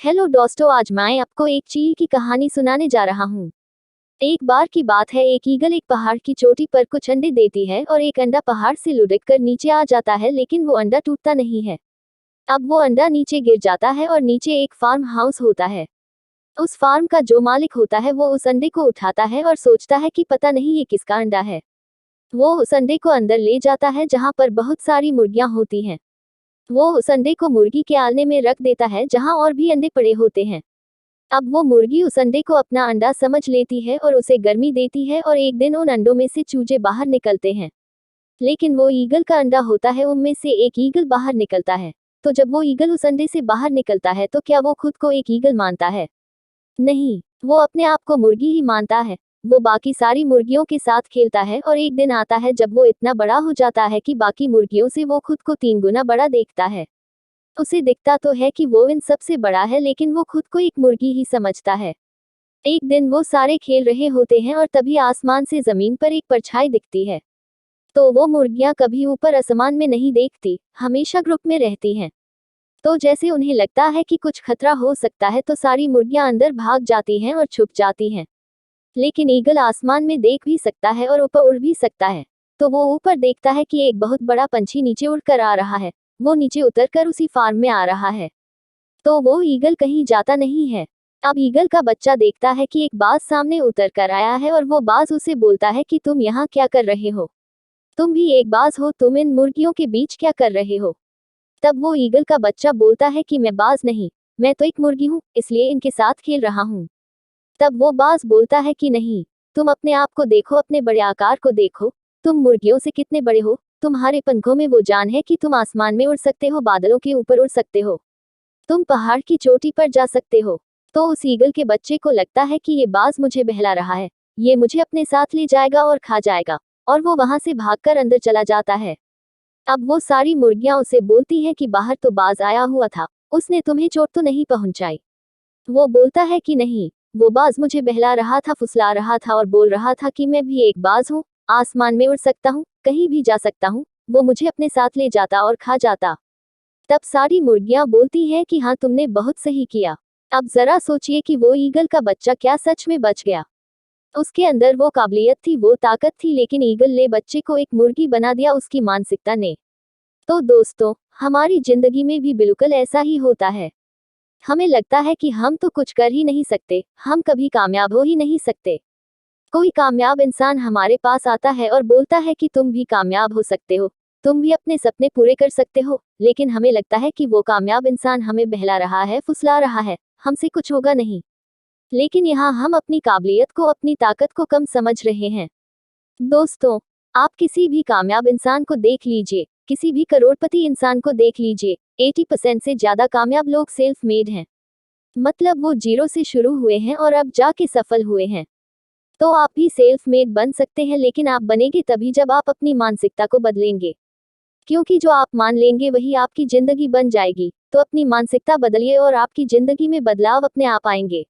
Hello दोस्तों, आज मैं आपको एक चील की कहानी सुनाने जा रहा हूँ। एक बार की बात है, एक ईगल एक पहाड़ की चोटी पर कुछ अंडे देती है और एक अंडा पहाड़ से लुढ़क कर नीचे आ जाता है, लेकिन वो अंडा टूटता नहीं है। अब वो अंडा नीचे गिर जाता है और नीचे एक फार्म हाउस होता है। उस फार्म का जो मालिक होता है वो उस अंडे को उठाता है और सोचता है कि पता नहीं ये किसका अंडा है। वो उस अंडे को अंदर ले जाता है जहाँ पर बहुत सारी मुर्गियाँ होती हैं। वो उस अंडे को मुर्गी के आलने में रख देता है जहाँ और भी अंडे पड़े होते हैं। अब वो मुर्गी उस अंडे को अपना अंडा समझ लेती है और उसे गर्मी देती है और एक दिन उन अंडों में से चूजे बाहर निकलते हैं। लेकिन वो ईगल का अंडा होता है, उनमें से एक ईगल बाहर निकलता है। तो जब वो ईगल उस अंडे से बाहर निकलता है तो क्या वो खुद को एक ईगल मानता है? नहीं, वो अपने आप को मुर्गी ही मानता है। वो बाकी सारी मुर्गियों के साथ खेलता है और एक दिन आता है जब वो इतना बड़ा हो जाता है कि बाकी मुर्गियों से वो खुद को 3 गुना बड़ा देखता है। उसे दिखता तो है कि वो इन सबसे बड़ा है, लेकिन वो खुद को एक मुर्गी ही समझता है। एक दिन वो सारे खेल रहे होते हैं और तभी आसमान से जमीन पर एक परछाई दिखती है। तो वो मुर्गियां कभी ऊपर आसमान में नहीं देखती, हमेशा ग्रुप में रहती हैं। तो जैसे उन्हें लगता है कि कुछ खतरा हो सकता है तो सारी मुर्गियां अंदर भाग जाती हैं और छुप जाती हैं। लेकिन ईगल आसमान में देख भी सकता है और ऊपर उड़ भी सकता है। तो वो ऊपर देखता है कि एक बहुत बड़ा पंछी नीचे उड़कर आ रहा है। वो नीचे उतरकर उसी फार्म में आ रहा है। तो वो ईगल कहीं जाता नहीं है। अब ईगल का बच्चा देखता है कि एक बाज सामने उतर कर आया है और वो बाज उसे बोलता है कि तुम यहाँ क्या कर रहे हो? तुम भी एक बाज हो, तुम इन मुर्गियों के बीच क्या कर रहे हो? तब वो ईगल का बच्चा बोलता है कि मैं बाज नहीं, मैं तो एक मुर्गी हूँ, इसलिए इनके साथ खेल रहा हूँ। तब वो बाज बोलता है कि नहीं, तुम अपने आप को देखो, अपने बड़े आकार को देखो। तुम मुर्गियों से कितने बड़े हो? तुम्हारे पंखों में वो जान है कि तुम आसमान में उड़ सकते हो, बादलों के ऊपर उड़ सकते हो, तुम पहाड़ की चोटी पर जा सकते हो। तो उस ईगल के बच्चे को लगता है कि ये बाज मुझे बहला रहा है, ये मुझे अपने साथ ले जाएगा और खा जाएगा। और वो वहां से भागकर अंदर चला जाता है। अब वो सारी मुर्गियां उसे बोलती हैं कि बाहर तो बाज आया हुआ था, उसने तुम्हें चोट तो नहीं पहुंचाई? वो बोलता है कि नहीं, वो बाज मुझे बहला रहा था, फुसला रहा था और बोल रहा था कि मैं भी एक बाज हूँ, आसमान में उड़ सकता हूँ, कहीं भी जा सकता हूँ। वो मुझे अपने साथ ले जाता और खा जाता। तब सारी मुर्गियां बोलती हैं कि हाँ, तुमने बहुत सही किया। अब जरा सोचिए कि वो ईगल का बच्चा क्या सच में बच गया? उसके अंदर वो काबिलियत थी, वो ताकत थी, लेकिन ईगल ने बच्चे को एक मुर्गी बना दिया उसकी मानसिकता ने। तो दोस्तों, हमारी जिंदगी में भी बिल्कुल ऐसा ही होता है। हमें लगता है कि हम तो कुछ कर ही नहीं सकते, हम कभी कामयाब हो ही नहीं सकते। कोई कामयाब इंसान हमारे पास आता है और बोलता है कि तुम भी कामयाब हो सकते हो, तुम भी अपने सपने पूरे कर सकते हो, लेकिन हमें लगता है कि वो कामयाब इंसान हमें बहला रहा है, फुसला रहा है, हमसे कुछ होगा नहीं। लेकिन यहाँ हम अपनी काबिलियत को, अपनी ताकत को कम समझ रहे हैं। दोस्तों, आप किसी भी कामयाब इंसान को देख लीजिए, किसी भी करोड़पति इंसान को देख लीजिए, 80% से ज्यादा कामयाब लोग सेल्फ मेड हैं। मतलब वो जीरो से शुरू हुए हैं और अब जाके सफल हुए हैं। तो आप भी सेल्फ मेड बन सकते हैं, लेकिन आप बनेंगे तभी जब आप अपनी मानसिकता को बदलेंगे। क्योंकि जो आप मान लेंगे वही आपकी जिंदगी बन जाएगी। तो अपनी मानसिकता बदलिए और आपकी जिंदगी में बदलाव अपने आप आएंगे।